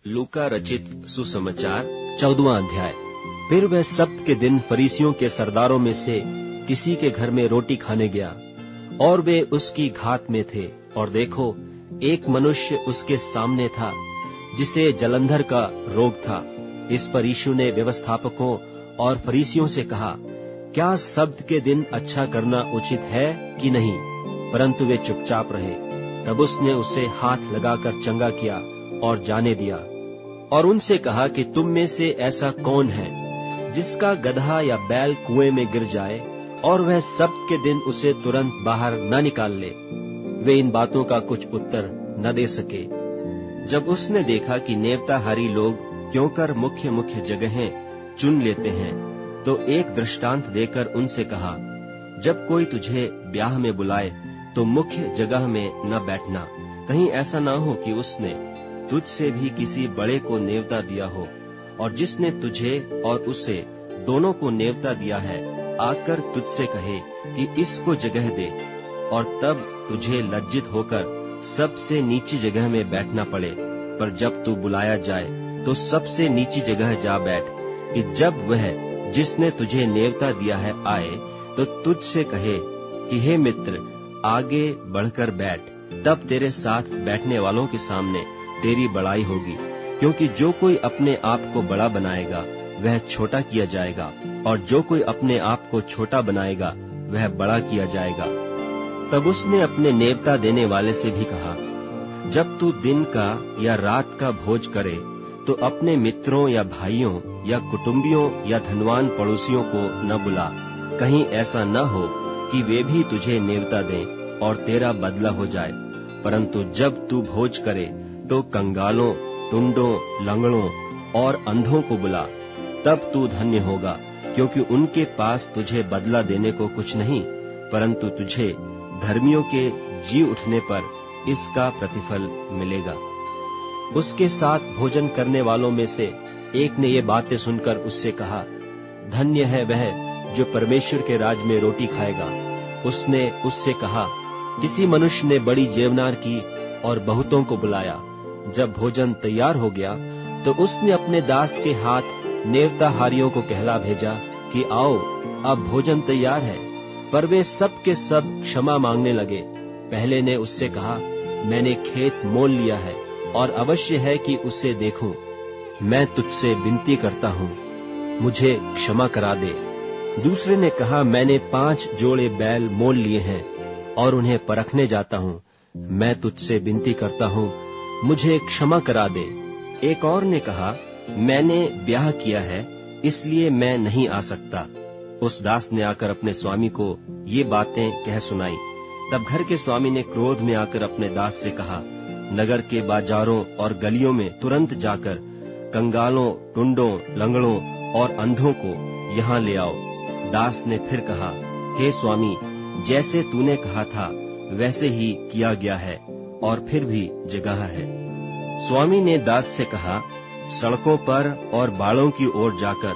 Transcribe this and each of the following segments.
लूका रचित सुसमाचार 14वां अध्याय। फिर वह सब्त के दिन फरीसियों के सरदारों में से किसी के घर में रोटी खाने गया, और वे उसकी घात में थे। और देखो, एक मनुष्य उसके सामने था जिसे जलंधर का रोग था। इस पर यीशु ने व्यवस्थापकों और फरीसियों से कहा, क्या सब्त के दिन अच्छा करना उचित है कि नहीं? परंतु वे चुपचाप रहे। तब उसने उसे हाथ लगाकर चंगा किया और जाने दिया, और उनसे कहा कि तुम में से ऐसा कौन है जिसका गदहा या बैल कुएं में गिर जाए और वह सब्त के दिन उसे तुरंत बाहर न निकाल ले? वे इन बातों का कुछ उत्तर न दे सके। जब उसने देखा कि नेवताहारी लोग क्यों कर मुख्य मुख्य जगहें चुन लेते हैं, तो एक दृष्टांत देकर उनसे कहा, जब कोई तुझे ब्याह में बुलाए तो मुख्य जगह में न बैठना। कहीं ऐसा न हो कि उसने तुझसे भी किसी बड़े को नेवता दिया हो, और जिसने तुझे और उसे दोनों को नेवता दिया है आकर तुझसे कहे कि इसको जगह दे, और तब तुझे लज्जित होकर सबसे नीची जगह में बैठना पड़े। पर जब तू बुलाया जाए तो सबसे नीची जगह जा बैठ, कि जब वह जिसने तुझे नेवता दिया है आए तो तुझसे कहे कि हे मित्र, आगे बढ़कर बैठ। तब तेरे साथ बैठने वालों के सामने तेरी बड़ाई होगी, क्योंकि जो कोई अपने आप को बड़ा बनाएगा वह छोटा किया जाएगा, और जो कोई अपने आप को छोटा बनाएगा वह बड़ा किया जाएगा। तब उसने अपने नेवता देने वाले से भी कहा, जब तू दिन का या रात का भोज करे तो अपने मित्रों या भाइयों या कुटुंबियों या धनवान पड़ोसियों को न बुला, कहीं ऐसा न हो कि वे भी तुझे नेवता दें और तेरा बदला हो जाए। परंतु जब तू भोज करे तो कंगालों, टुंडों, लंगड़ों और अंधों को बुला, तब तू धन्य होगा, क्योंकि उनके पास तुझे बदला देने को कुछ नहीं, परंतु तुझे धर्मियों के जी उठने पर इसका प्रतिफल मिलेगा। उसके साथ भोजन करने वालों में से एक ने ये बातें सुनकर उससे कहा, धन्य है वह जो परमेश्वर के राज में रोटी खाएगा। उसने उससे कहा, किसी मनुष्य ने बड़ी जेवनार की और बहुतों को बुलाया। जब भोजन तैयार हो गया तो उसने अपने दास के हाथ नेवताहारियों को कहला भेजा कि आओ, अब भोजन तैयार है। पर वे सब के सब क्षमा मांगने लगे। पहले ने उससे कहा, मैंने खेत मोल लिया है और अवश्य है कि उसे देखूं। मैं तुझसे विनती करता हूँ, मुझे क्षमा करा दे। दूसरे ने कहा, मैंने 5 जोड़े बैल मोल लिए हैं और उन्हें परखने जाता हूँ। मैं तुझसे विनती करता हूँ, मुझे क्षमा करा दे। एक और ने कहा, मैंने ब्याह किया है, इसलिए मैं नहीं आ सकता। उस दास ने आकर अपने स्वामी को ये बातें कह सुनाई। तब घर के स्वामी ने क्रोध में आकर अपने दास से कहा, नगर के बाजारों और गलियों में तुरंत जाकर कंगालों, टुंडों, लंगड़ों और अंधों को यहाँ ले आओ। दास ने फिर कहा, हे स्वामी, जैसे तूने कहा था वैसे ही किया गया है, और फिर भी जगह है। स्वामी ने दास से कहा, सड़कों पर और बाड़ों की ओर जाकर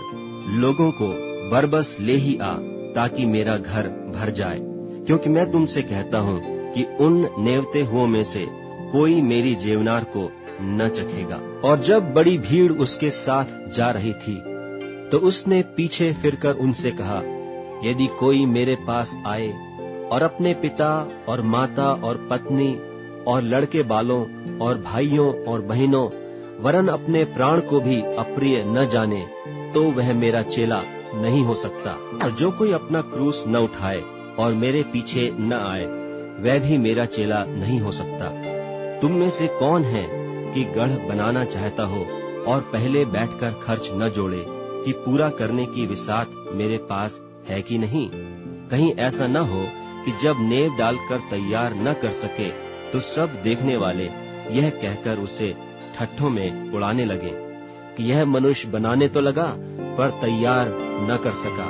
लोगों को बरबस ले ही आ, ताकि मेरा घर भर जाए। क्योंकि मैं तुमसे कहता हूँ कि उन नेवते हुओं में से कोई मेरी जेवनार को न चखेगा। और जब बड़ी भीड़ उसके साथ जा रही थी तो उसने पीछे फिरकर उनसे कहा, यदि कोई मेरे पास आए और अपने पिता और माता और पत्नी और लड़के बालों और भाइयों और बहनों वरन अपने प्राण को भी अप्रिय न जाने, तो वह मेरा चेला नहीं हो सकता। और जो कोई अपना क्रूस न उठाए और मेरे पीछे न आए, वह भी मेरा चेला नहीं हो सकता। तुम में से कौन है कि गढ़ बनाना चाहता हो और पहले बैठकर खर्च न जोड़े कि पूरा करने की विसात मेरे पास है कि नहीं? कहीं ऐसा न हो कि जब नेव डालकर तैयार न कर सके तो सब देखने वाले यह कहकर उसे ठट्ठों में उड़ाने लगे कि यह मनुष्य बनाने तो लगा पर तैयार न कर सका।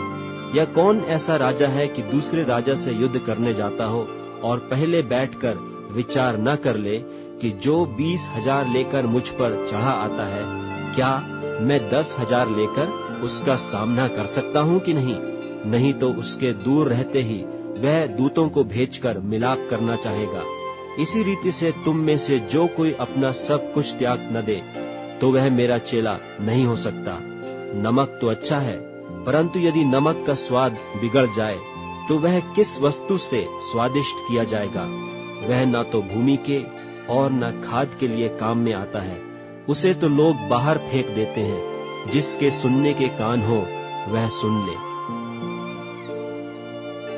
यह कौन ऐसा राजा है कि दूसरे राजा से युद्ध करने जाता हो और पहले बैठकर विचार न कर ले कि जो 20,000 लेकर मुझ पर चढ़ा आता है, क्या मैं 10,000 लेकर उसका सामना कर सकता हूँ कि नहीं? नहीं तो उसके दूर रहते ही वह दूतों को भेजकर मिलाप करना चाहेगा। इसी रीति से तुम में से जो कोई अपना सब कुछ त्याग न दे तो वह मेरा चेला नहीं हो सकता। नमक तो अच्छा है, परंतु यदि नमक का स्वाद बिगड़ जाए तो वह किस वस्तु से स्वादिष्ट किया जाएगा? वह न तो भूमि के और न खाद के लिए काम में आता है। उसे तो लोग बाहर फेंक देते हैं। जिसके सुनने के कान हो वह सुन ले।